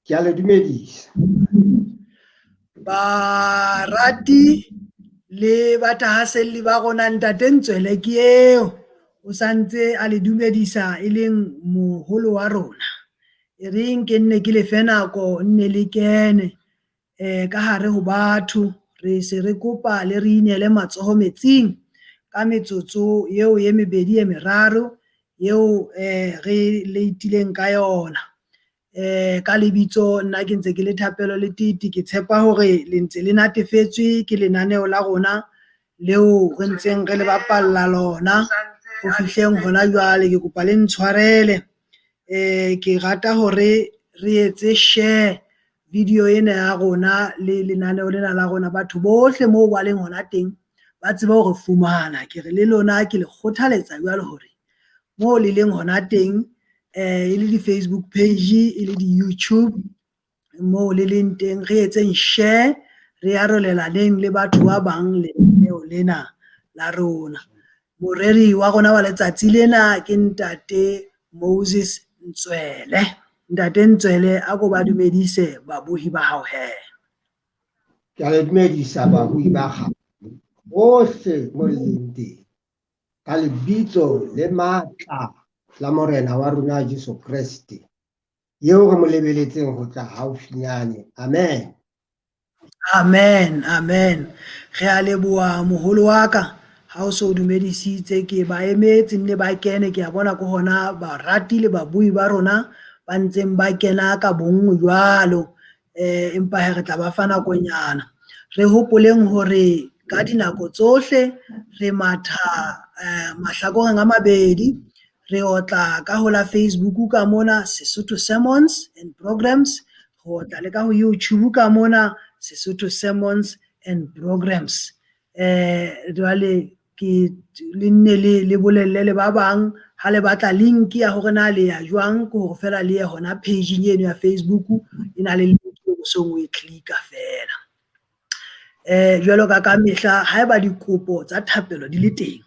Ke a le dumedisa. Barati le batahaselli ba rona ntate Ntswele ke eo o santse a le dumedisa e leng moholo wa rona. E reng ke nne ke le fe nako nne le kene ka hare ho batho re se re kopa le re inele matsoho metsing ka metsotso eo e mebedi e meraro eo re leitileng ka yona. Ka lebitso nna ke ntse ke le Thapelo le Titi, ke tshepa hore le ntse le natefetswe ke lenaneo la rona leo re ntseng re le bapalla lona ho fihleng hona jwale. Ke kopa le ntshwarele, ke rata hore re etse share video ena ya rona le lenaneo lena la rona, batho bohle moo ba leng hona teng ba tseba hore fumana. Ke re le lona ke le kgothaletsa jwale hore moo le leng hona teng e le di-Facebook page e le di-YouTube moo le leng teng, re etseng share re arolelaneng le batho ba bang lenaneo lena la rona. Moreri wa rona wa letsatsi lena ke ntate Moses Ntswele. Ntate Ntswele a ko ba dumedise babohi ba hao he. Ke a le dumedisa babohi ba hao bohle mo le leng teng ka lebitso le matla la morena wa rona Jesu Kriste eo re mo lebeletseng ho tla haufinyane. Amen. Amen, amen. Re a leboha moholo wa ka ha o so dumedisitse, ke ba emetse nne ba kene, ke a bona ko hona barati le babui ba rona ba ntseng ba kena ka bonngwe jwalo, empa he re tla ba fa nakonyana. Re hopoleng hore ka dinako tsohle re matha mahlakoreng a mabedi, re otla ka ho la Facebook ka mona Sesotho Sermons and Programs, re otla le ka ho YouTube ka mona Sesotho Sermons and Programs. Jwale ke le nne le bolelle le ba bang ha le batla link ya hore na le ya jwang, ke hore fela le ye hona page eno ya Facebook e na le link o so o e click fela. Jwalo ka mehla haeba dikopo tsa thapelo di le teng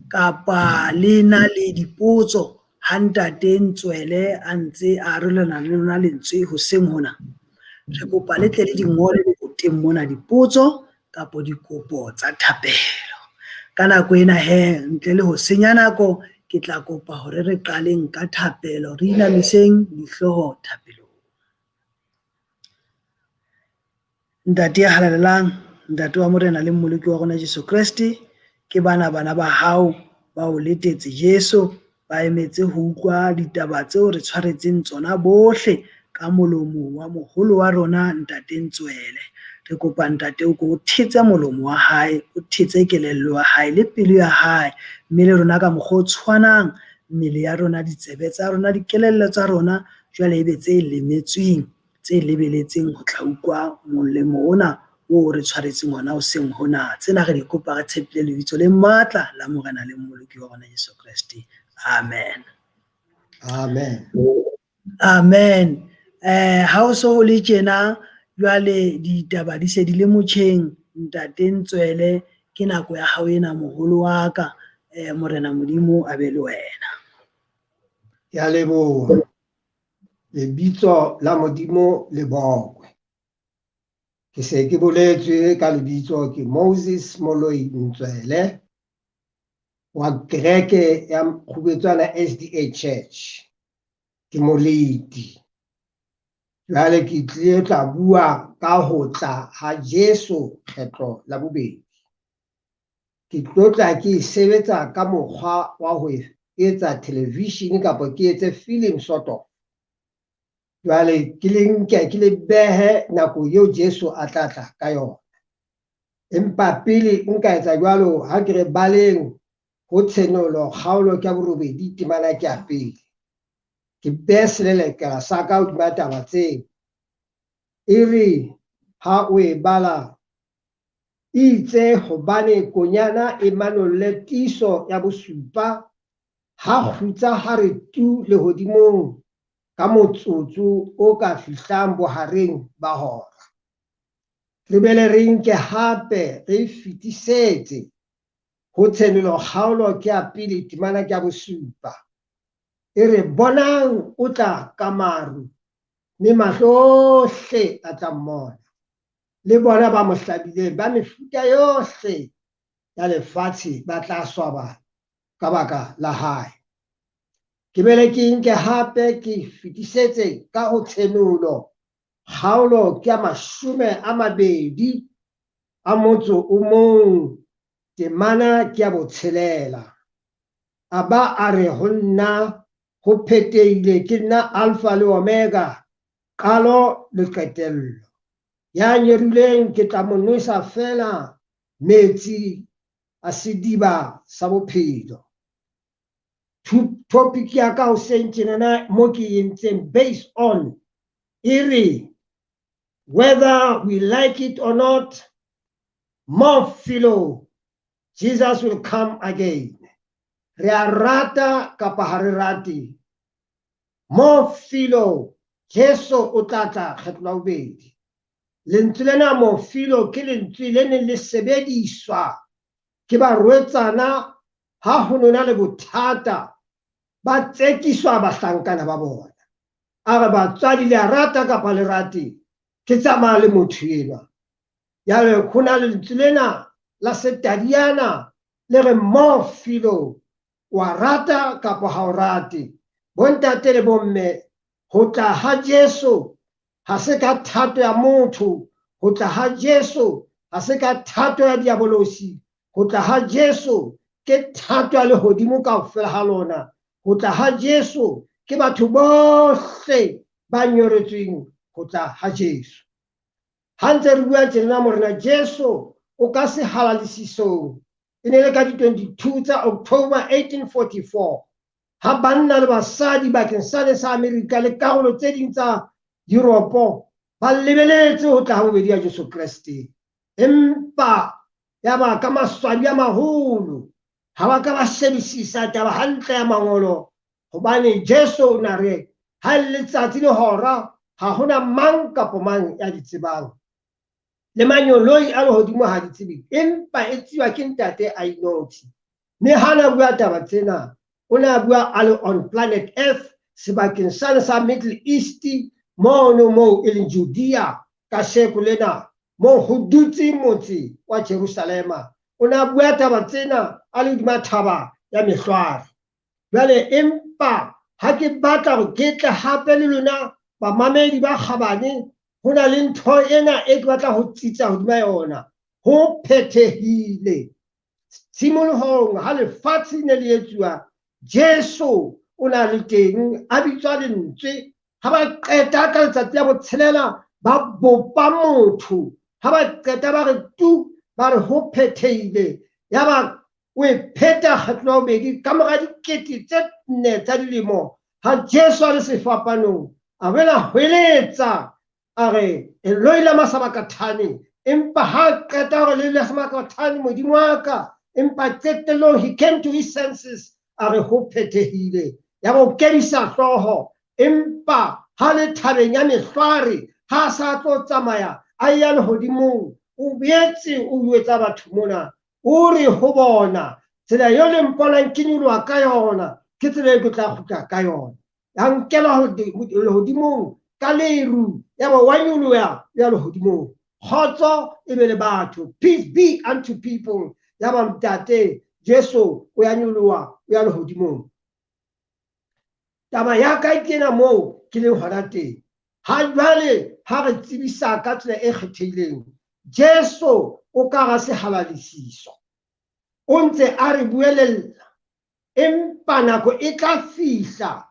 kapa le na le dipotso ha ntate Ntswele a ntse a arolelana le lona lentswe hoseng hona, re kopa le tle le di ngole leboteng mona dipotso kapo dikopo tsa thapelo. Ka nako ena he, ntle le ho senya nako, ke tla kopa hore re qaleng ka thapelo, re inamiseng dihlooho thapelong. Ntate ya halalelang, ntate wa morena le mmoloki wa rona Jesu Kriste, ke bana ba hao ba o letetse Jesu, ba emetse ho utlwa ditaba tseo re tshwaretseng tsona bohle ka molomo wa moholo wa rona ntate Ntswele. Re kopa ntate o ko o thetse molomo wa hae, o thetse kelello ya hae le pelo ya hae, mme le rona ka mokgwa o tshwanang, mmele ya rona, ditsebe tsa rona, dikelello tsa rona jwale ebe tse lemetsweng, tse lebeletseng ho tla utlwa molemo ona o re tshwaretseng ona hoseng hona. Tsena re di kopa re tshepile lebitso le matla la morena le mmoloki wa rona Jesu Kriste. Amen. Amen. Amen. Ha o so ho le tjena jwale ditaba di se di le motjheng, ntate Ntswele, ke nako ya hao ena moholo wa ka, morena Modimo a be le wena. Ke a leboha. Lebitso la Modimo le bokwe. Ke se ke boletswe ka lebitso ke Moses Moloi Ntswele wa kereke ya Kgubetswana SDA Church, ke moleti. Jwale ke tlile tla bua ka ho tla ha Jesu kgetlo la bobedi. Ke tlotla ke sebetsa ka mokgwa wa ho etsa television kapa ke etse film sort of. Jwale ke le behe nako eo Jesu a tla tla ka yona. Empa pele nka etsa jwalo, ha ke re baleng ho tshenolo kgaolo ke ya borobedi temana ke ya pele. Ke behe selelekela sa ka hodima taba tseo. E re ha o e bala, itse hobane konyana e manolle tiiso ya bosupa, ha kgutsa ha re tu lehodimong ka motsotso o ka fihlang bohareng ba hora. Re bele re nke hape re fetisetse ho tshenolo kgaolo ke ya pele temana ke ya bosupa. E re bonang o tla ka maru, mme mahlohle a tla mmona le bona ba mo hlabileng ba mefuta yohle ya lefatshe ba tla swaba ka baka la hae. Ke bele ke nke hape ke fetisetse ka ho tshenolo kgaolo ke ya 20 a motso o mong temana ke ya botshelela. A ba a re ho nna ho phethehile ke nna Alpha le Omega, qalo le qetello. Ya nyerileng ke tla mo nwesa fela metsi a sediba sa bophelo. Topic ya ka hoseng tjenana mo ke entseng based on iri, whether we like it or not, more philo, Jesus will come again. Re a rata kapa ha re rate, more philo, Jesu o tla tla kgetlo la bobedi. Lentswe lena mo philo ke lentswe le neng le sebediswa ke barwetsana ha ho nona le bothata ba tsekiswa bahlankana ba bona. A re batswadi le a rata kapa le rate, ke tsamaya le motho enwa. Jwale ho na le lentswe lena la setadiana le re more philo, wa rata kapa ha o rate. Bontate le bomme, ho tla ha Jesu ha se ka thato ya motho, ho tla ha Jesu ha se ka thato ya diabolosi, ho tla ha Jesu ke thato ya lehodimo kaofela ha lona, ho tla ha Jesu ke batho bohle ba nyoretsweng ho tla ha Jesu. Ha ntse re bua tjena morena Jesu o ka se halalisisong, e ne le ka di 22 tsa October 1844 ha banna le basadi bakeng sane sa Amerika le karolo tse ding tsa Europe ba lebeletse ho tla ha bobedi ya Jesu Kriste. Empa ya ba ka maswabi a maholo ha ba ka ba shebisisa taba hantle ya mangolo, hobane Jesu o na re ha letsatsi le hora ha hona mang kapa mang ya di tsebang, le manyoloi a lehodimo ha di tsebe, empa e tsiwa ke ntate a inotshi. Mme ha na bua taba tsena o na bua a le on planet Earth sebakeng sane sa Middle East mono moo e leng Judea ka sheko lena moo ho dutse motse wa Jerusalema. O na bua taba tsena a le hodima thaba ya mehlware. Jwale empa ha ke batla hore ke tle hape le lona bamamedi ba kgabane, ho na le ntho ena e ke batla ho tsitsa hodima yona. Ho phethehile tshimolohong ha lefatshe ne le etsuwa, Jesu o na le teng a bitswa lentswe. Ha ba qeta ka letsatsi la botshelela ba bopa motho, ha ba qeta ba re tu ba re ho phethehile. Ya ba o e pheta kgetlo la bobedi ka mora dikete tse 4 tsa dilemo, ha Jesu a le sefapanong a boela hweletsa a re Eloi lama sabakathani, empa ha qeta hore le sabakathani modimo wa ka, empa qetellong he came to his senses a re ho phethehile. Ya bo kedisa hloho, empa ha le thabeng ya mehlware ha sa tlo tsamaya a ya lehodimong, o boetse o etsa batho mona o re ho bona tsela yo le mponang ke nyoloha ka yona ke tsela e ke tla kgutla ka yona. Ya nkela lehodimong ka leru, ya bo wa nyoloha ya lehodimong. Kgotso e be le batho, peace be unto people. Ya ba ntate Jesu o ya nyoloha o ya lehodimong. Taba ya ka kena moo ke leng hona teng. Ha jwale ha re tsebisa ka tsela e kgethehileng, Jesu o ka ga se halalisiso, o ntse a re buelella, empa nako e tla fihla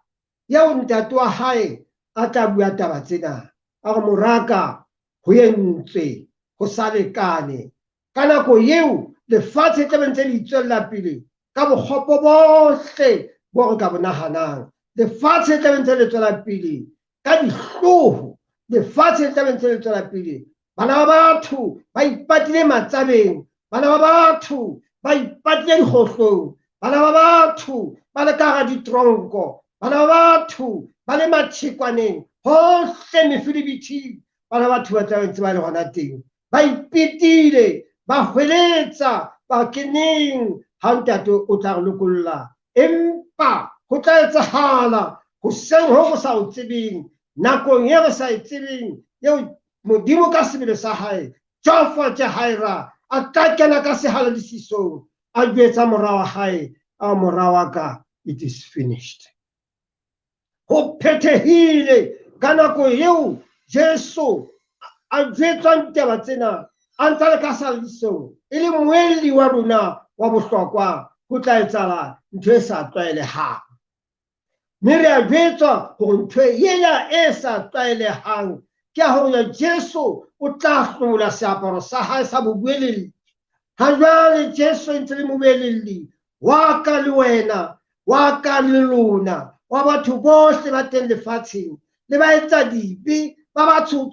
yeo ntate wa hae a tla bua taba tsena a re moraka ho entswe ho sa lekane. Ka nako eo lefatshe tla be ntse le itswella pele ka bokgopo bohle bo re ka bo nahanang. Lefatshe tla be ntse le tswela pele ka dihloho, lefatshe tla be ntse le tswela pele. Bana ba batho ba ipatile matsabeng, bana ba batho ba ipatile dikgohlong, bana ba batho ba le ka hara ditronko, bana ba batho ba le matjhekwaneng, hohle mefelebithi, bana ba batho ba tla be ntse ba le hona teng, ba ipetile, ba hweletsa ba keneng ha ntate o tla re lokolla. Empa ho tla etsahala hoseng ho sa o tsebeng, nakong e re sa e tsebeng eo modimo ka sebele sa hae Jehova Jahira a tla kena ka sehalalisisong a jwetsa mora wa hae a mora wa ka it is finished. Ho phethehile ka nako eo Jesu a jwetsang taba tsena a ntse le ka sehalalisisong e le moelli wa rona wa bohlokwa ho tla etsahala ntho e sa tlwaelehang. Mme re a jwetswa hore ntho ena e sa tlwaelehang ke hore Jesu o tla hlola seaparo sa hae sa bobuelli. Ha jwale Jesu ntse le mobuelli wa ka le wena, wa ka le lona, wa batho bohle ba teng lefatsheng le ba etsa dibe ba ba tsho.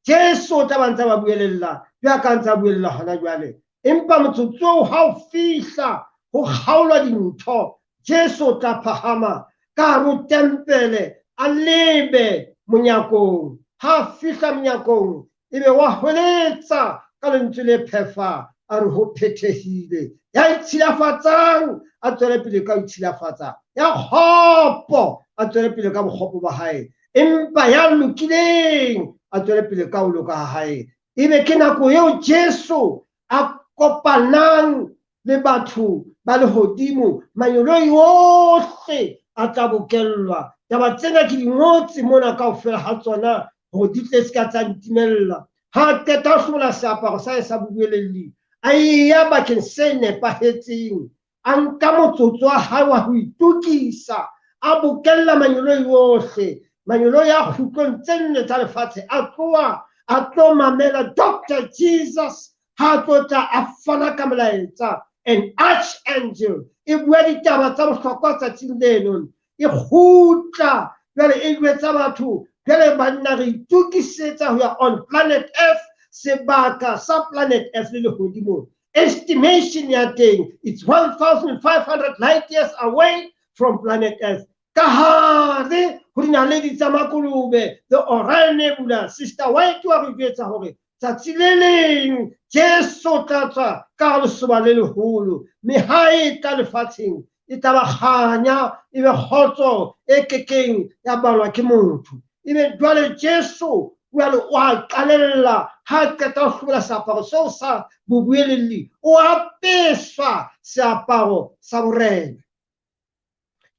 Jesu o tla ba ntse ba buelella ya ka ntse a buella hona jwale. Empa motsotso o ha o fihla ho kgaolwa dintho, Jesu o tla phahama ka hare ho tempele a lebe monyakong. Ha fihla monyakong ebe wa hweletsa ka lentswe le phefa a re ho phethehile. Ya itshilafatsang a tswele pele ka ho itshilafatsa, ya kgopo a tswele pele ka bokgopo ba hae, empa ya lokileng a tswele pele ka ho loka ha hae. Ebe ke nako eo Jesu a kopanang le batho ba lehodimo, manyoloi ohle a tla bokellwa. Taba tsena ke di ngotse mona kaofela ha tsona hore di tle ska tsa ntimella. Ha qeta ho hlola seaparo sa hae sa bobuelli a ya bakeng se nepahetseng, a nka motsotso wa hae wa ho itukisa, a bokella manyoloi ohle, manyoloi a kgutlong tse nne tsa lefatshe a tloha a tlo mamela Dr. Jesus ha tlo tla a fana ka molaetsa. An archangel e bua ditaba tsa bohlokwa tsatsing leno, e kgutla jwale e jwetsa batho jwale banna re itukisetsa ho ya on planet Earth, sebaka sa planet Earth le lehodimo. Estimation ya teng it's 1,500 light years away from planet Earth. Ka hare ho dinaledi tsa makolube, the Orion Nebula. Sister White wa re jwetsa hore tsatsi le leng Jesu tla tswa ka lesoba le leholo, mme ha e tla lefatsheng e tla ba kganya ebe kgotso e kekeng ya balwa ke motho. Ebe jwale Jesu jwale o a qalella ha qeta ho hlola seaparo seo sa bobuelli, o apeswa seaparo sa borena.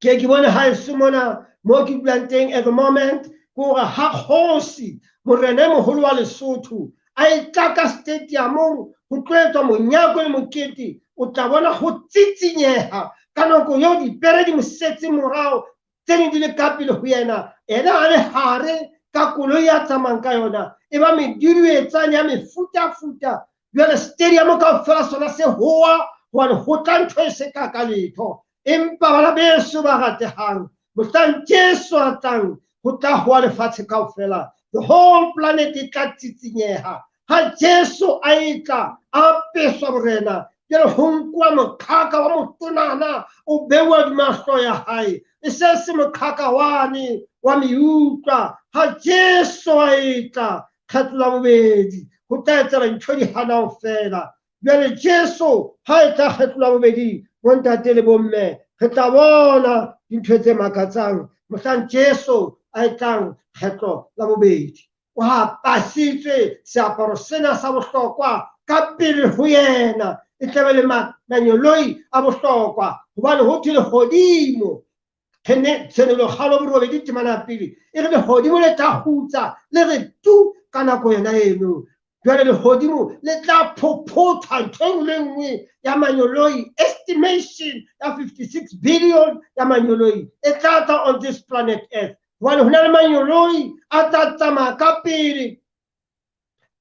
Ke bone ha e se mona mo ke dulang teng at the moment hore ha kgosi morena e moholo wa Lesotho a e tla ka stadiumong ho tlo etswa monyako le mokete, o tla bona ho tsitsinyeha ka nako eo dipere di mo setse morao tse ding di le ka pele ho yena, ena a le hare ka koloi ya tsamayang ka yona, e ba medidietsane ya mefutafuta. Jwale stadium kaofela sona se hoa hobane ho tla ntho e se ka ka letho. Empa bana beso ba ratehang, mohlang Jesu a tlang ho tla hoa lefatshe kaofela. The whole planet e tla tsitsinyeha ha Jesu a etla a peswa borena. Jwale ho nkuwa moqhaka wa motonana o bewa hodima hlooho ya hae, e se se moqhaka wane wa meutlwa. Ha Jesu a etla kgetlo la bobedi ho tla etsahala ntho di hanang fela. Jwale Jesu ha etla kgetlo la bobedi, bo ntate le bomme, re tla bona dintho tse makatsang mohlang Jesu a etlang kgetlo la bobedi. O apasitswe seaparo sena sa bohlokwa ka pele ho yena, e tlabe le manyoloi a bohlokwa hobane ho thwe lehodimo tsenelo kgalo borobedi temana pele e re lehodimo le tla hutsa le re tu ka nako yona eno. Jwale lehodimo le tla phophotha ntho e le nngwe ya manyoloi, estimation ya 56 billion ya manyoloi e tla tla on this planet Earth. Hobane ho na le manyoloi a tla tsamaya ka pele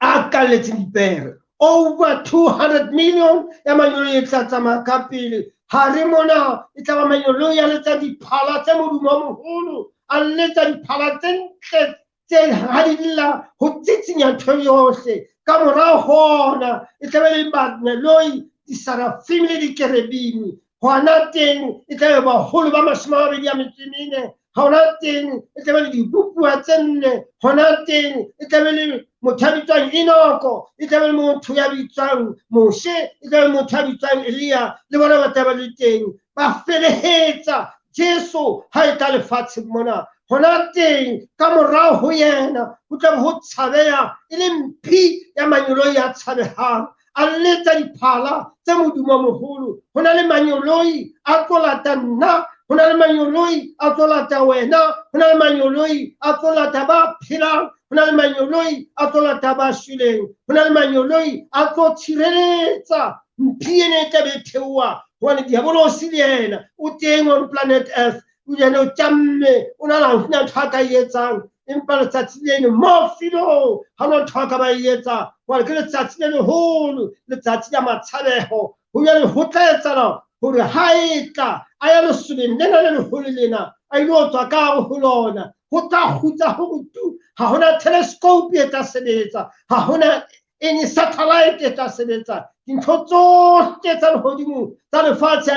a kalletseng dipere, over 200 million ya manyoloi e tla tsamaya ka pele. Hare mona e tla ba manyoloi a letsa diphala tse modumo o moholo, a letsa diphala tse ntle tse hadilla ho tsitsinya ntho yohle. Ka morao hona e tla be le manyoloi disarafim le dikerebimi, hona teng e tla be baholo ba 24, hona teng e tla be le dibupuwa tse 4, hona teng e tla be le motho a bitswang Enoko, e tla be le motho ya bitswang Moshe, e tla be le motho a bitswang Elia, le bona ba tla ba le teng ba felehetsa Jesu ha e tla lefatsheng mona hona teng ka morao ho yena ho tla ho tshabeha e le mphi ya manyolo ya tshabehang a letsa diphala tse modumo moholo hona le manyoloi a tlo lata nna hona le manyoloi a tlo lata wena hona le manyoloi a tlo lata ba phelang hona le manyoloi a tlo lata ba shweleng hona le manyoloi a tlo tshireletsa mphi ena e tla be theoha hobane diabolosi le yena o teng on planet earth o yena o tjamme o na la ntho a ka e etsang empa letsatsi leno mo filong ha ona ntho a ka ba e etsa hobane ke letsatsi le leholo letsatsi la matshabeho ho jwale ho tla etsahala hore ha e tla a ya lesobeng lena le leholo lena a ilo tswa ka hare ho lona ho tla kgutsa ho botu ha hona telescope e tla sebetsa ha hona any satellite e tla sebetsa dintho tsohle tsa lehodimo tsa lefatshe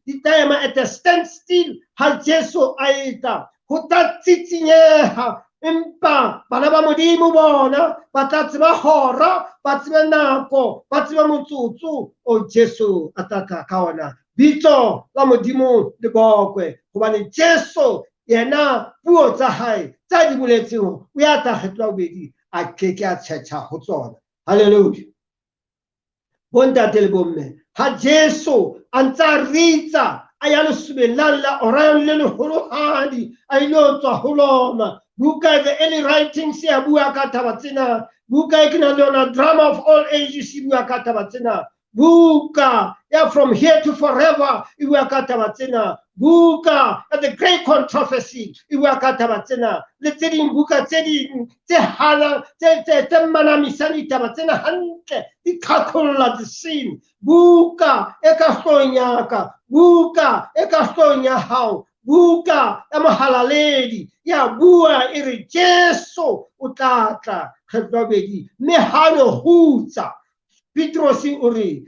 di tla ema at a standstill ha Jesu a etla ho tla tsitsinyeha empa bana ba modimo bona ba tla tseba hora ba tseba nako ba tseba motsotso o Jesu a tla tla ka ona bitso la modimo le bokwe hobane Jesu yena puo tsa hae tsa di boletseng o ya tla kgetla bobedi a keke a tjhetjha ho tsona haleluya bontate le bomme ha Jesu a ntsa ritsa a ya lesobeng la Orion le leholohadi a ilo tswa ho lona buka the early writings ya bua ka taba tsena buka e ke na le yona drama of all ages e bua ka taba tsena buka ya from here to forever e bua ka taba tsena buka ya the great controversy e bua ka taba tsena le tse ding buka tse ding tse hana tse manamisang ditaba tsena hantle di qhaqholla the scene buka e ka hloohong ya ka buka e ka hloohong ya hao buka ya mohalaledi ya bua e re Jesu o tla tla kgetlo bedi mme ha no hutsa Petros o re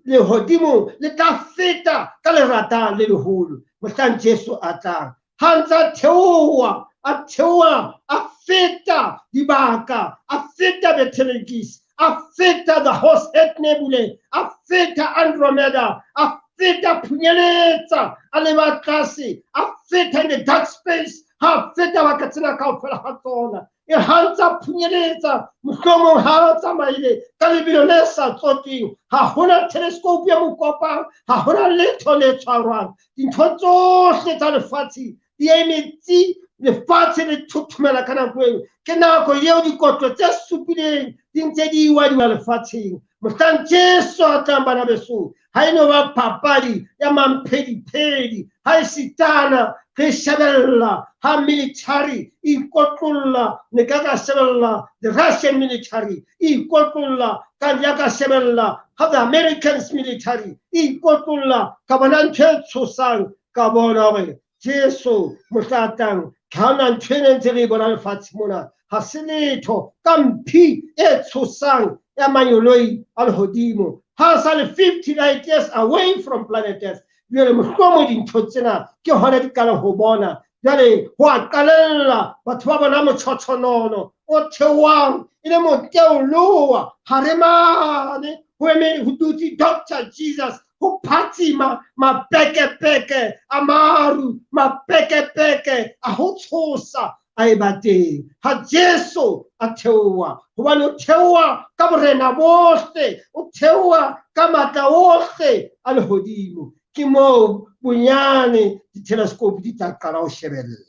lehodimo le tla feta ka lerata le leholo mohlang Jesu a tlang ha ntsa theoha a theoha a feta dibaka a feta Betelgeuse a feta the Horsehead Nebula a feta Andromeda a feta phunyeletsa a leba tlase a feta in the dark space ha feta baka tsena kaofela ha tsona e hantsa phunyeletsa mohlomong ha tsamaile ka lebelo le sa tsotsweng ha hona telescope ya mokopang ha hona letho le tshwarwang dintho tsohle tsa lefatshe di emetse lefatshe le thothomela ka nako eo ke nako eo dikotlo tse supileng di ntse di wadiwa lefatsheng mohlang Jesu a tlang bana beso ha eno ba papadi ya mamphediphedi ha e sitana re shebella ha military ikotlolla ne ka ka shebella the Russian military ikotlolla ka ya ka shebella ha the Americans military ikotlolla ka bona ntho tshosang ka bona hore Jesu motlatang kana ntwene ntse re bona lefatshe mona ha se letho ka mphi e tshosang ya manyoloi a lehodimo ha sa le 59 years away from planet Earth jwale mohlomong dintho tsena ke hona di kala ho bona jwale ho a qalella batho ba bona motshotsholono o theohang e le moteoloa haremane ho eme ho dutse Dr. Jesus ho phatsima mapekepeke a maru mapekepeke a ho tshosa a e bateng ha Jesu a theoha hobane o theoha ka borena bohle o theoha ka matla ohle a lehodimo ke moo bonyane di-telescope di tla qala ho shebella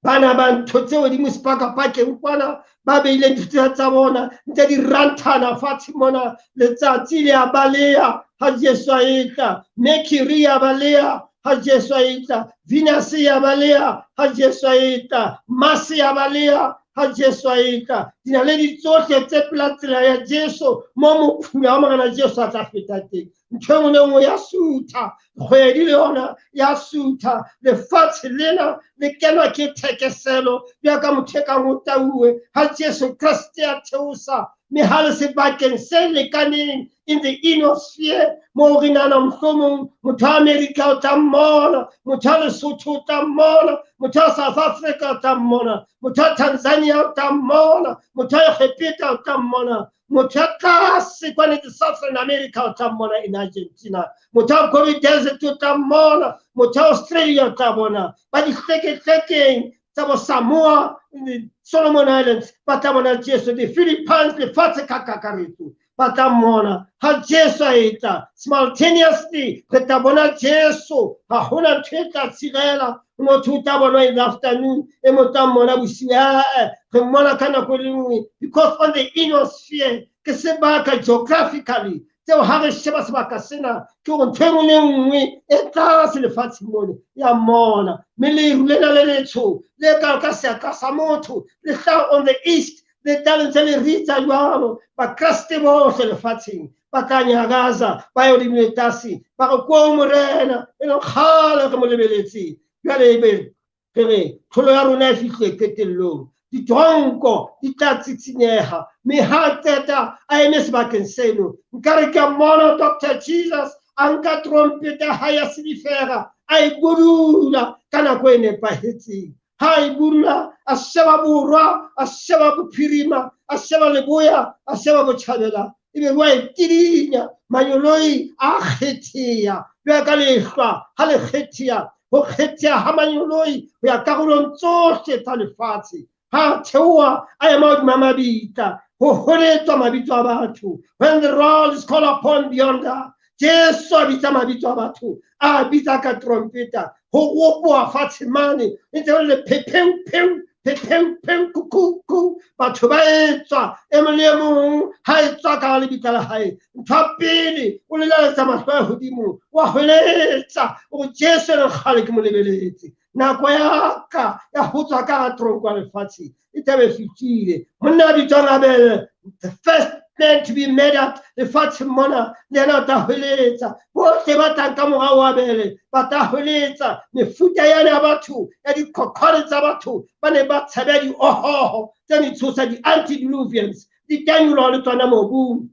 bana ba ntho tseo di mosepakapakeng kwana ba beile ntho tsa bona ntse di rantana fatshe mona letsatsi le a baleha ha Jesu a etla Mercury a baleha ha Jesu a etla Venus ya baleha ha Jesu a etla Mars ya baleha ha Jesu a etla dinaledi tsohle tse pela tsela ya Jesu mo mophula wa magana Jesu a tla feta teng ntho engwe le engwe ya sutha kgwedi le yona ya sutha lefatshe lena le kenwa ke thekeselo bjaka motho e kang o tauwe ha Jesu Kriste a theosa mehale sebakeng se lekaneng in the ionosphere mo re nana mohlomong motho wa America o tla mmona motho wa Lesotho o tla mmona motho wa South Africa o tla mmona motho wa Tanzania o tla mmona motho wa Egepeta o tla mmona motho a tlase kwane ke Southern America o tla mmona in Argentina, motho a Gobi Desert o tla mmona, motho a Australia o tla bona, ba dihlekehlekeng tsa bo Samoa, Solomon Islands, ba tla bona Jesu, the Philippines, lefatshe ka kakaretso ba tla mmona ha Jesu a etla simultaneously re tla bona Jesu ha hona ntho e tla tshirela motho o tla bona in the afternoon e motho a mmona bosiu re mmona ka nako e le nngwe because on the ionosphere ke sebaka geographically tseo ha re sheba sebaka sena ke gore ntho e nngwe le nngwe e tlase lefatsheng mone ya mmona mme leru lena le letsho le ka seatla sa motho le hlaha on the east le tla ntse le ritsa jwalo bakreste bohle lefatsheng ba tla nyagaza ba yo dimetasi ba re ko morena e le kgale re mo lebeletse jwale ebe re tholo ya rona e fihle qetellong ditronko di tla tsitsinyeha mme ha qeta a eme sebakeng seno nkare ke mmona Dr. Jesus a nka trompeta ha ya silifera a e budula ka nako e nepahetseng ha e budula a sheba borwa a sheba bophirima a sheba leboya a sheba botjhabela ebe wa e tidinya manyoloi a kgethea bja ka lehlwa ha le kgethea ho kgethea ha manyoloi ho ya karolong tsohle tsa lefatshe ha theoa a ema hodima mabitla ho holetswa mabitso a batho when the roll is called upon yonder Jesu a bitsa mabitso a batho a bitsa ka trompeta ho gopoa fatshe mane e ntse le pheu kuku batho ba etswa e mong le mong ha etswa ka lebitla la hae ntho ya pele o lelaletsa mahlo a hodimo wa holetsa o Jesu le kgale ke mo lebeletse nako ya ka ya ho tswa ka tronko ya lefatshe e tlabe fitile monna a bitswang Abel the first man to be made up lefatshe mona le yena o tla holetsa bohle ba tlang ka morao wa Abel ba tla holetsa mefuta yana ya batho ya dikhokhore tsa batho ba ne ba tshabela diohoho tse ditshosa di-antediluvians di tanyolwa le tsona mobung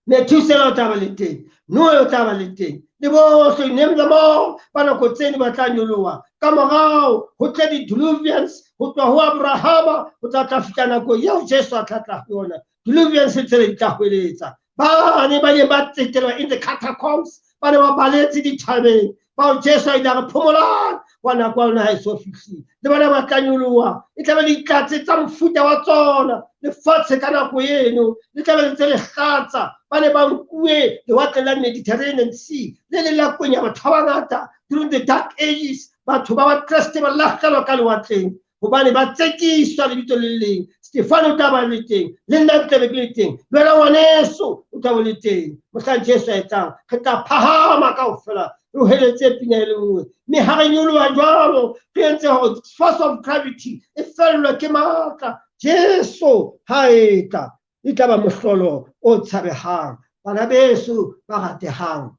Methusela o tla ba le teng Noe o tla ba le teng le bohle name them all ba nako tsene ba tla nyoloha ka morao ho tle di-diluvians ho tloha ho Abrahama ho tla fihla nako eo Jesu a tla yona diluvians tsele di tla hweletsa ba ne ba tsetelwa in the catacombs ba ne ba baletse dithabeng bao Jesu a ile a re phomolang wa nako ya lona ha e so fihlile le bona ba tla nyoloha e tlabe le ditlatse tsa mofuta wa tsona lefatshe ka nako eno le tlabe le ntse le kgatsa ba ne ba nkuwe lewatle la Mediterranean Sea le le la kwenya batho ba bangata during the dark ages batho ba Kreste ba lahlehelwa ka lewatleng hobane ba tsekiswa lebitso le leng Stefano o tla ba le teng le nna ke le teng le wena ngwaneso o tla ba le teng mohlang Jesu a etsang re tla phahama kaofela o heletse pina e le nngwe mme ha re nyoloha jwalo re entse hore force of gravity e fellwa ke matla Jesu ha etla e tla ba mohlolo o tshabehang bana beso ba ratehang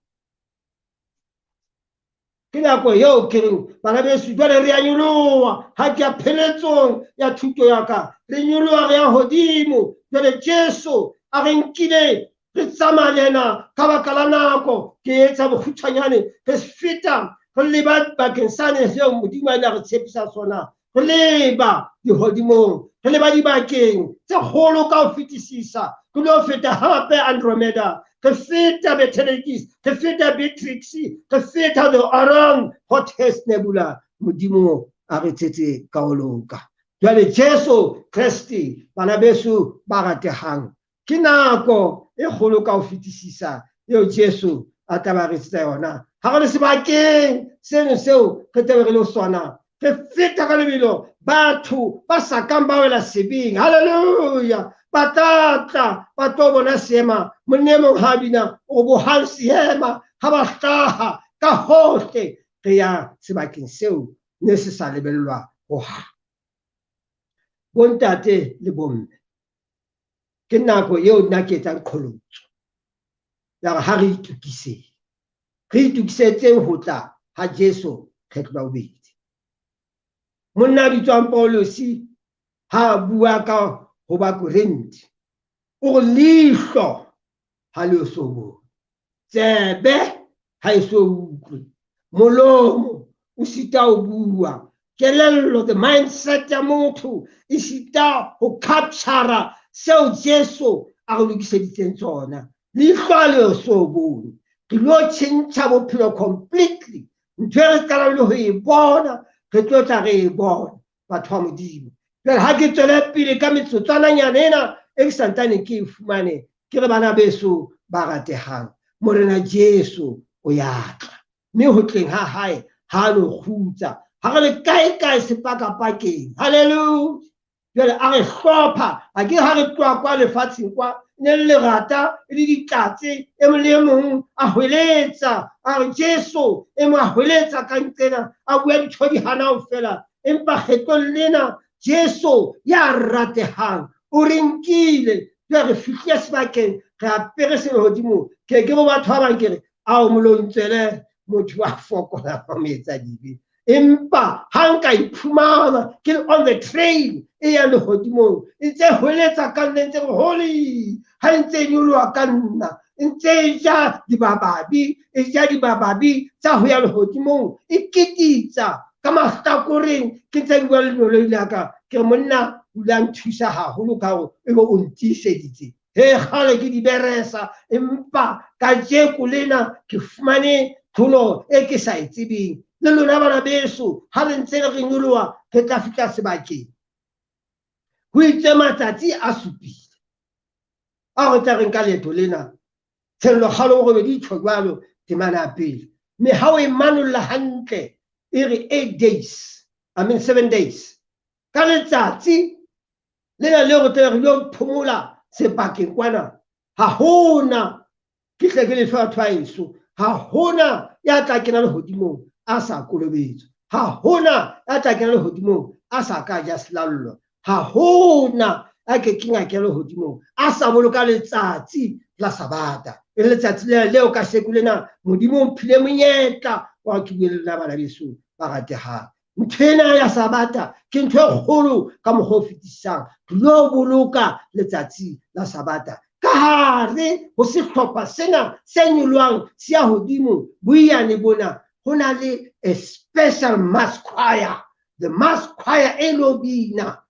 ke nako eo ke reng bana beso jwale re a nyoloha ha ke a pheletsong ya thuto ya ka re nyoloha re ya hodimo jwale Jesu a re nkile re tsamaya le yena ka baka la nako ke etsa bokgutshwanyane re feta re leba bakeng sane seo Modimo a ile a re tshepisa sona re leba dihodimong re leba dibakeng tse kgolo ka ho fetisisa ke lo feta hape Andromeda re feta Betelgeuse re feta Beatrix re feta the Orion Hottest Nebula Modimo a re tshetse ka ho loka jwale Jesu Kriste bana beso ba ratehang ke nako e kgolo ka ho fetisisa eo Jesu a tla ba re tsetsa yona ha re le sebakeng seno seo re tlabe re le sona re feta ka lebelo batho ba sa kang ba wela sebeng haleluya ba tlatla ba tlo bona seema monemong ha bina o bohang seema ha ba hlaha ka hohle re ya sebakeng seo ne se sa lebellwa hohang bontate le bomme ke nako eo nna ke etsang qholotso ya re ha re itukisetseng ho tla ha Jesu kgetlo la bobedi monna a bitswang Paulosi ha bua ka ho ba Korinte o re leihlo ha le so bone tsebe ha e so utlwe molomo o sita ho bua kelello the mindset ya motho e sita ho capture seo Jesu a re lokiseditseng tsona leihlo le so bone re lo tšhentšha bophelo completely ntho e re qalang le go e bona re tlo tla re e bona batho ba modimo jwale ha ke tswele pele ka metsotswananyana ena e ke santane ke e fumane ke re bana beso ba ratehang morena Jesu o ya tla mme ho tleng ha hae ha no khutsa ha re le kae sepakapakeng haleluya jwale a re hlopha a ke ha re tloa kwa lefatsheng kwa ne le rata le ditlatse e mo le mong a hweletsa a re Jesu e mo a hweletsa ka ntsena a bua ditho di hana ho fela empa kgetlo lena Jesu ya ratehang o re nkile jwale re fihlile sebakeng re apere se hodimo ke bo batho ba bang kere ao molontswele motho wa fokola ba metsa dibe empa ha nka iphumana ke on the train e ya le hodimo e tse hweletsa ka nne ntse holy ha ntse nyoloa ka nna ntse ja dibababi e ja dibababi tsa ho ya le hodimo e kititsa ka mahlakoreng ke ntse ke bua le nolo ile ka ke monna ula nthusa haholo ka ho e go o ntiseditse he gale ke di beresa empa ka jeko lena ke fumane tholo e ke sa itsebeng le lona bana beso ha le ntse re nyoloa ke tla fihla sebakeng ho itse matsatsi a supile a go tla reng ka leeto lena tshelo galo go be di tshwalo temana pele me ha o imanolla hantle e re 8 days I mean 7 days ka letsatsi lena le go tla re lo phomola sebakeng kwana ha hona ke hle ke le fa twice ha hona ya tla kena le hodimo a sa kolobetso ha hona ya tla kena le hodimo a sa ka ja slallo ha hona a ke kinga ke le hodimo a sa boloka letsatsi la sabata e letsatsi leo ka sekulena modimo mphile monyetla wa kibelela bana beso ba ratehang nthena ya sabata ke ntho e kgolo ka mokgwa o fetisang lo boloka letsatsi la sabata ka hare ho sehlopha sena se nyolwang se ya hodimo boiyane bona ho na le a special mass choir the mass choir e lo bina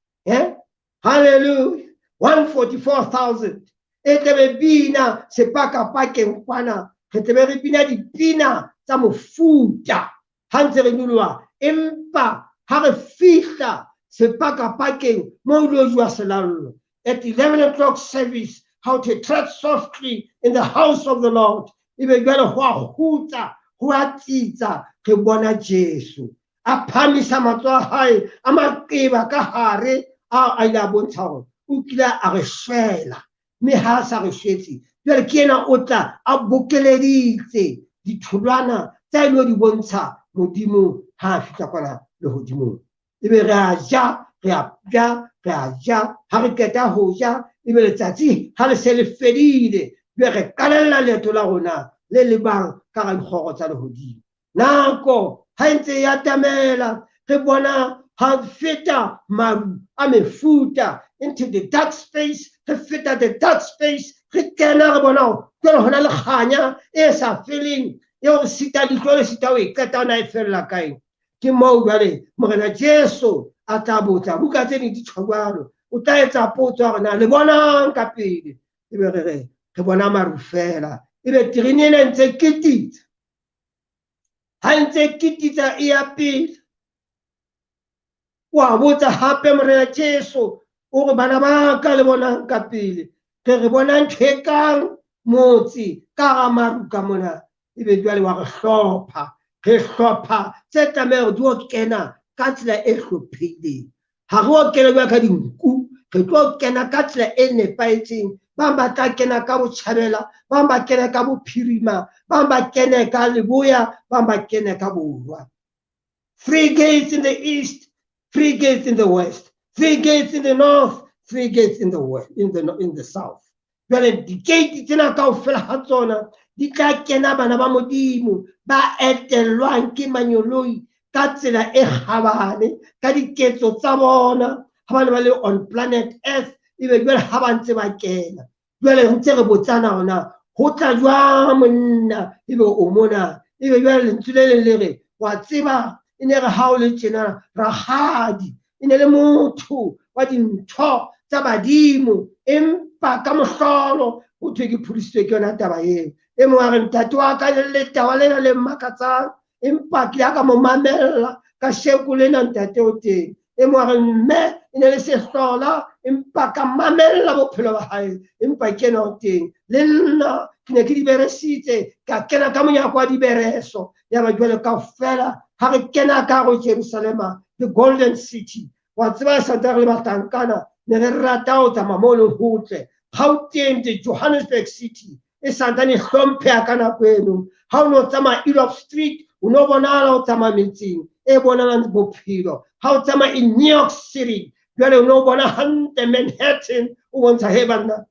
hallelujah 144,000 e tebe bina sepakapakeng kwana re tebe re bina dipina tsa mofuta ha ntse re nyoloa empa ha re fihla sepakapakeng mo lo jwa selallo at 11 o'clock service how to tread softly in the house of the Lord ibe jwale ho a hutsa ho a tsitsa re bona Jesu a phamisa matsoho a hae a maqeba ka hare a ile a bontsha hore o kila a re shwela mme ha sa re shwetse jwale ke ena o tla a bokeleditse ditholwana tsa ilo di bontsha modimo ha a fihla kwana le hodimo ebe re a ja re a ja ha re keta ho ja ebe letsatsi ha le se le fedile be re kalella leeto la rona le le bang ka ga dikgogo tsa lehodimo nako ha ntse ya tamela re bona ha feta maru a mefuta into the dark space re feta the dark space re kena re bona jwale hona le kganya e sa feleng eo sita ditlo le sita o e qeta ona e fella kae ke moo jwale morena Jesu a tla botsa buka tse di tshwaro o tla etsa potso gore na le bonang ka pele ebe re bona maru fela ebe terene ena ntse kititsa ha ntse kititsa e ya pele wa botsa hape morena Jesu o re bana ba ka le bonang ka pele re bona ntho e kang motse ka ga maru ka mona ebe jwale wa re hlopha re hlopha tse tlameha di o kena ka tsela e hlopheileng ha re o kena jwa ka dinku re tlo kena ka tsela e nepaetseng ba ba tla kena ka botjhabela ba ba kena ka bophirima ba ba kena ka leboya ba ba kena ka borwa 3 gates in the east 3 gates in the west 3 gates in the north 3 gates in the west in the south jwale di-gate tsena kaofela ha tsona di tla kena bana ba modimo ba etellwang ke manyoloi ka tsela e kgabane ka diketso tsa bona ha ba ne ba le on planet earth ebe jwale ha ba ntse ba kena jwale ntse re botsana hona ho tla jwang monna ebe o mona ebe jwale lentswe le le re wa tseba e ne re ha o le tjena rakgadi e ne le motho wa dintho tsa badimo empa ka mohlolo o thwe ke phudisitswe ke yona taba eo e mongwe a re ntate wa ka le taba lena le mmakatsang empa ke ya ka mo mamella ka sheko lena ntate o teng e mongwe a re mme e ne le sehlola empa ka mamella bophelo ba hae empa ke yena o teng le nna ke ne ke di beresitse ka kena ka monyako wa dibereso ya ba jwale kaofela ha re kena ka go Jerusalema the golden city wa tseba Santa le batankana ne re rata o tsamaya mo le hotle Gauteng the Johannesburg city e santane hlompheha ka nako eno ha o no tsamaya Elof Street o no bonala o tsamaya metseng e bonalang bophelo ha o tsamaya in New York City jwale o no bona hantle Manhattan o bontsha he banna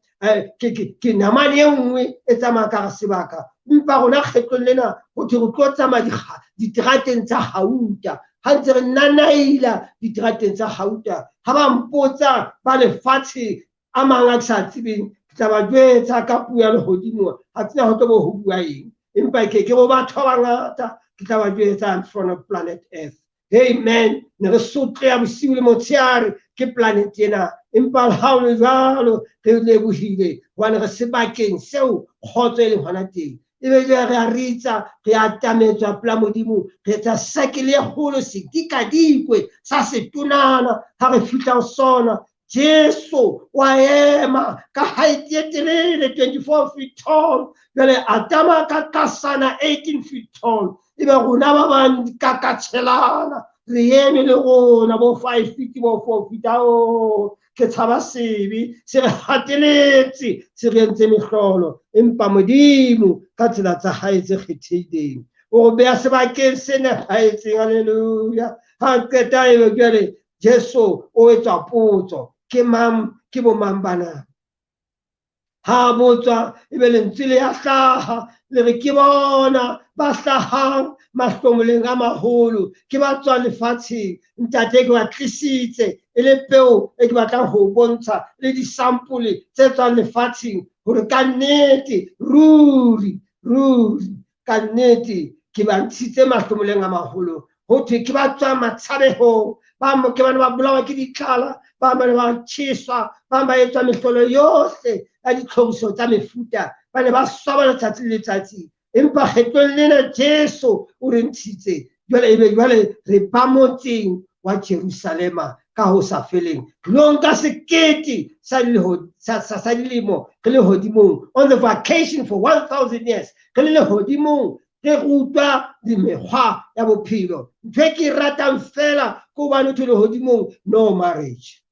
ke namane e nngwe e tsamaya ka sebaka empa rona kgetlong lena go thwe go tlo tsamaya diterateng tsa Gauta ha ntse re nanaila diterateng tsa Gauta ha ba mpotsa ba lefatshe a mang a ke sa tsebeng ke tla ba jwetsa ka puo ya lehodimo ha tsena go tlo bo ho bua eng empa ke go batho ba bangata ke tla ba jwetsa I'm from a planet Earth amen ne re sotleha bosiu le motshehare ke planet ena empa ha o le jwalo re lebohile hobane re sebakeng seo kgotso e leng hona teng e be re a ritsa re atametswa pela modimo re etsa sekele e kgolo sedikadikwe sa setonana ha re fihla ho sona Jesu wa ema ka height e telele 24 feet tall jwale atama ka kasana 18 feet tall ebe rona ba bang ka tshelana re eme le rona bo 5 feet bo 4 feet ke tshaba sebe se re hateletse se re entse mehlolo empa modimo ka tsela tsa hae tse kgethehileng o re beha sebakeng se nepahetseng haleluya ha qeta ebe jwale Jesu o etswa potso ke mang ke bo mang bana ha botswa ebe lentswe le ya hlaha le re ke bona ba hlahang mahlomoleng a maholo ke ba tswa lefatsheng ntate ke ba tlisitse e le peo e ke batlang ho bontsha le disampole tse tswang lefatsheng hore ka nnete ruri ka nnete ke ba ntshitse mahlomoleng a maholo ho thwe ke ba tswa matshabehong ba mo ke bana ba bolawa ke ditlala ba bana ba tjheswa ba ba etswa mehlolo yohle ya ditlhoriso tsa mefuta ba ne ba swaba letsatsi le letsatsi empa kgetlong lena Jesu o re ntshitse jwale re ba motseng wa Jerusalema ka ho sa feleng lo nka sekete sa dilemo re le hodimong on the vacation for 1000 years re le hodimong re rutwa dimekgwa ya bophelo ntho e ke ratang fela ko bane ho le hodimong no marriage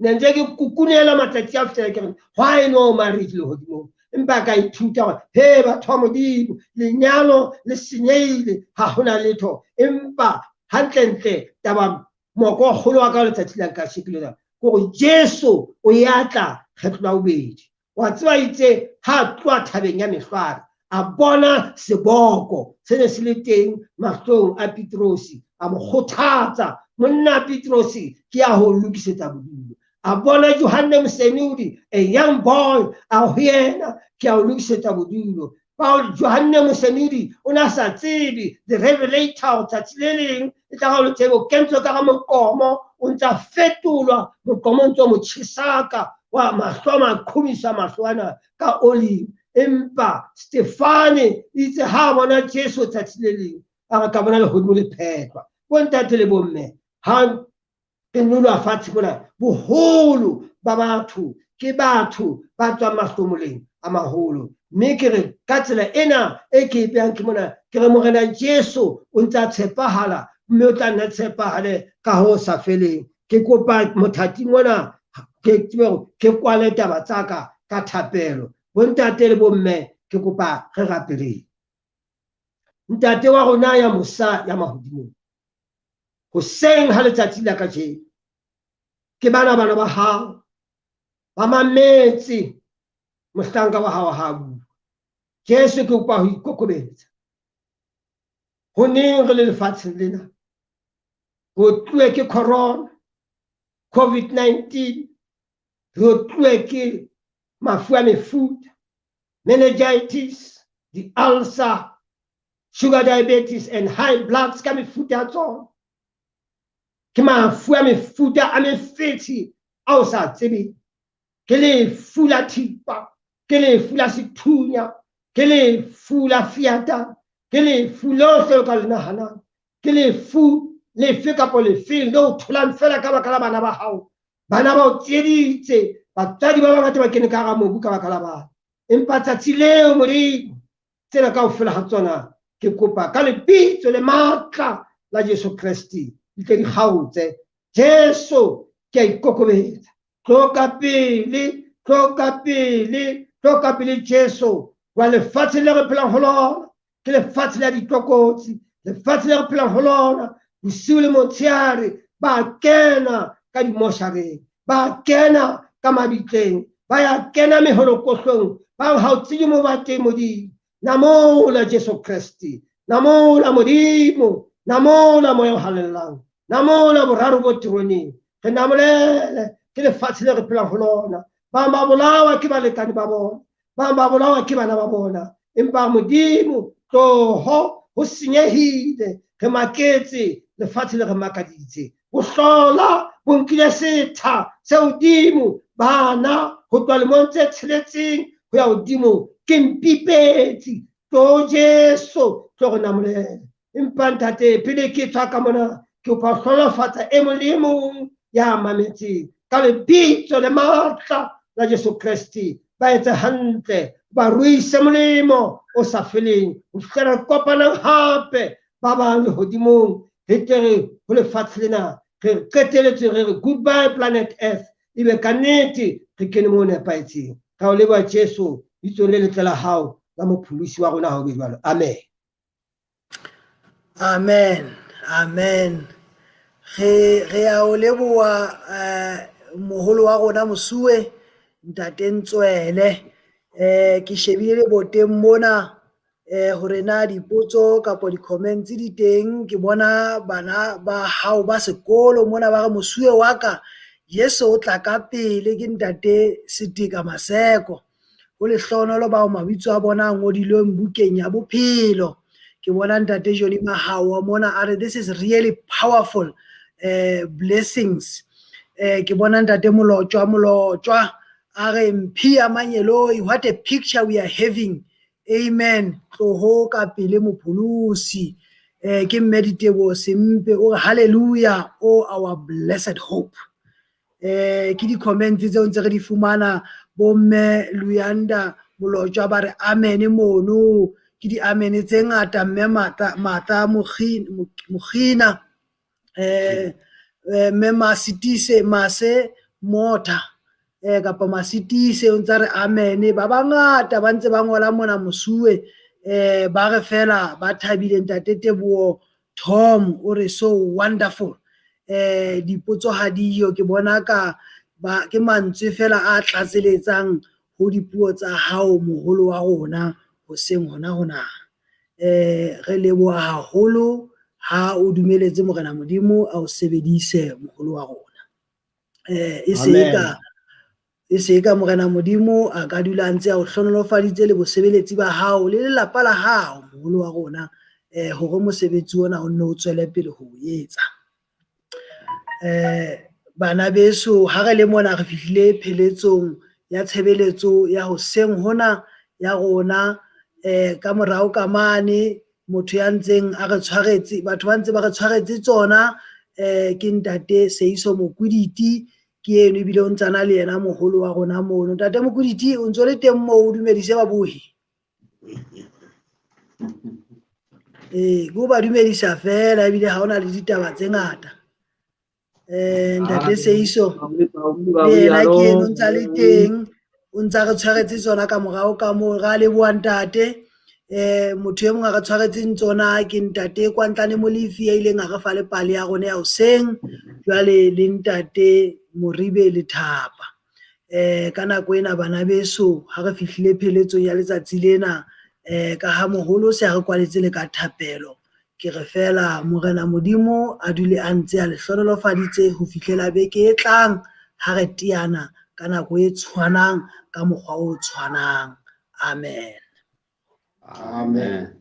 ne ntse ke kukunela matsatsi a fetela ke re why no marriage le hodimong empa ka ithuta gore he batho ba modimo lenyalo le senyehile ha hona letho empa hantlentle taba moko wa kgolo wa ka letsatsi la ka shekelela gore Jesu o ya tla kgetlo la bobedi wa tseba itse ha tloa thabeng ya mehlware a bona seboko se ne se le teng mahlong a Petrosi a mo kgothatsa monna Petrosi ke ya ho lokisetsa bodulo a bona Johanne Mosenudi a young boy a ho yena ke ya ho lokisetsa bodulo Paul Johanne Mosenudi o na sa tsebe the revelator tsatsi le leng e tla ga lo tsebo kentswe ka ga mokomo o ntsa fetolwa mokomo ntso mo tjhisaka wa mahlo ma khumisa mahloana ka olive empa Stefane itse ha bona Jesu tsatsi le leng a ka bona le hodimo le phethwa bo ntate le bomme ha ke nolo a fatshe bona boholo ba batho ke batho ba tswa mahlomoleng a maholo mme ke re ka tsela ena e ke ipeang ke mona ke re morena Jesu o ntsa tshepahala mme o tla nna tshepahale ka ho sa feleng ke kopa mothati mona ke kwale taba tsaka ka thapelo bo ntate le bomme ke kopa re rapeleng ntate wa rona ya mosa ya mahodimo hoseng ha letsatsi la kajeno ke bana ba hao ba mametse mohlanka wa hao ha bua Jesu ke kopa ho ikokobetsa ho neng re le lefatsheng lena ho tluwe ke corona COVID-19 ho tluwe ke mafu a mefuta meningitis the ulcer sugar diabetes and high blood ka mefuta ya tsona ke mafu a mefuta a mefetsi a o sa tsebe, ke lefu la thipa, ke lefu la sethunya, ke lefu la fiata, ke lefu lohle o ka le nahanang, ke lefu lefe kapo lefeng leo o tholang fela ka baka la bana ba hao. Bana ba o tsieditse, batswadi ba bangata ba kene ka hara mobu ka baka la bana. Empa tsatsi leo Modimo, tsena kaofela ha tsona ke kopa ka lebitso le matla la Jesu Kriste di tle di kgaotse. Jesu ke a ikokobetsa, tloka pele, tloka pele, tloka pele Jesu, wa lefatshe le re phelang ho lona ke lefatshe la ditlokotsi, lefatshe le re phelang ho lona bosiu le motshehare, ba kena ka dimoshareng, ba kena ka mabitleng, ba ya kena meholokohlong, ba haotse mo ba teng Modimo. Namola Jesu Kriste, namola Modimo, namola moya o halellang, namola boraro bo tironeng, re namolele ke lefatshe le re phelang ho lona. Ba bolawa ke balekane ba bona, ba bolawa ke bana ba bona, empa Modimo tloho ho senyehile, re maketse lefatshe le re makaditse. Bohlola bo nkile setha se hodimo, bana ho tloha lemong tse tsheletseng ho ya hodimo ke mpipetsi, tlo Jesu tlo re namolele. Empa ntate pele ke tswa ka mona ke o pa hlohonolofatsa e mong le mong ya mametseng ka lebitso le matla la Jesu Kriste, ba etse hantle, ba ruise molemo o sa feleng, ho fihlela re kopanang hape ba bang lehodimong, re tle re ho lefatshe lena re qeteletse re re goodbye planet Earth, ebe ka nnete re kene moo nepahetseng. Ka o leboha Jesu, bitsong le letle la hao la mopholosi wa rona ha o be jwalo. Amen. Amen, amen. Re a o leboha moholo wa rona mosuwe Ntate Ntswele. Ke shebile leboteng mona hore na dipotso kapo di-comments di teng, ke bona bana ba hao ba sekolo mona ba re mosuwe wa ka Yesu o tla ka pele, ke Ntate Setika Maseko. Ho lehlohonolo bao mabitso a bona a ngodilweng bukeng ya bophelo. Ke bona Ntate Johnny Mahawa mona a re this is really powerful blessings. Ke bona Ntate Molotjwa a re Mphiya Manyeloi, what a picture we are having. Amen. Tloho ka pele mopholosi. Ke Meditebo Sempe o re hallelujah, oh our blessed hope. Ke di-comments tseo ntse re di fumana bo mme Luyanda Molotjwa ba re amen mono, ke di-amen tse ngata mme Mata Mokgina, mme Masitise Mase Mota kapa Masitise o ntse re amen. Ba bangata ba ntse ba ngola mona mosuwe ba re fela ba thabile. Ntate Teboho Tom o re so wonderful. Dipotso ha diyo, ke bona ka ke mantswe fela a tlatseletsang ho dipuo tsa hao moholo wa rona hoseng hona. Re leboha haholo ha o dumeletse Morena Modimo a o sebedise moholo wa rona. E se ka Morena Modimo a ka dula ntse a o hlonolofaditse le bosebeletsi ba hao le lelapa la hao moholo wa rona, hore mosebetsi ona o nne o tswele pele ho etsa. Bana beso, ha re le mona re fihlile pheletsong ya tshebeletso ya hoseng hona ya rona, ka morao ka mane motho ya ntseng a re tshwaretse, batho ba ntse ba re tshwaretse tsona, ke Ntate Seiso Mokuditi, ke eno ebile o ntsana le yena moholo wa rona mono. Ntate Mokuditi o ntso le teng moo, o dumedise babohi. Go ba dumedisa fela ebile ha ona le ditaba tse ngata. Ntate Seiso le yena ke eno ntsa le teng, o ntsa re tshwaretse tsona ka morao ka moo. Ra leboha ntate. Motho e mong a re tshwaretseng tsona ke Ntate Kwantlane Molefi ya ileng a re fa le pale ya rona ya hoseng, jwale le Ntate Moribe le Thapa. Ka nako ena bana beso, ha re fihlile pheletsong ya letsatsi lena, ka ha moholo se a re kwaletse le ka thapelo, ke re fela Morena Modimo a dule a ntse a le hlonolofaditse ho fihlela beke e tlang, ha re teana ka nako e tshwanang ka mokgwa o tshwanang. Amen. Amen.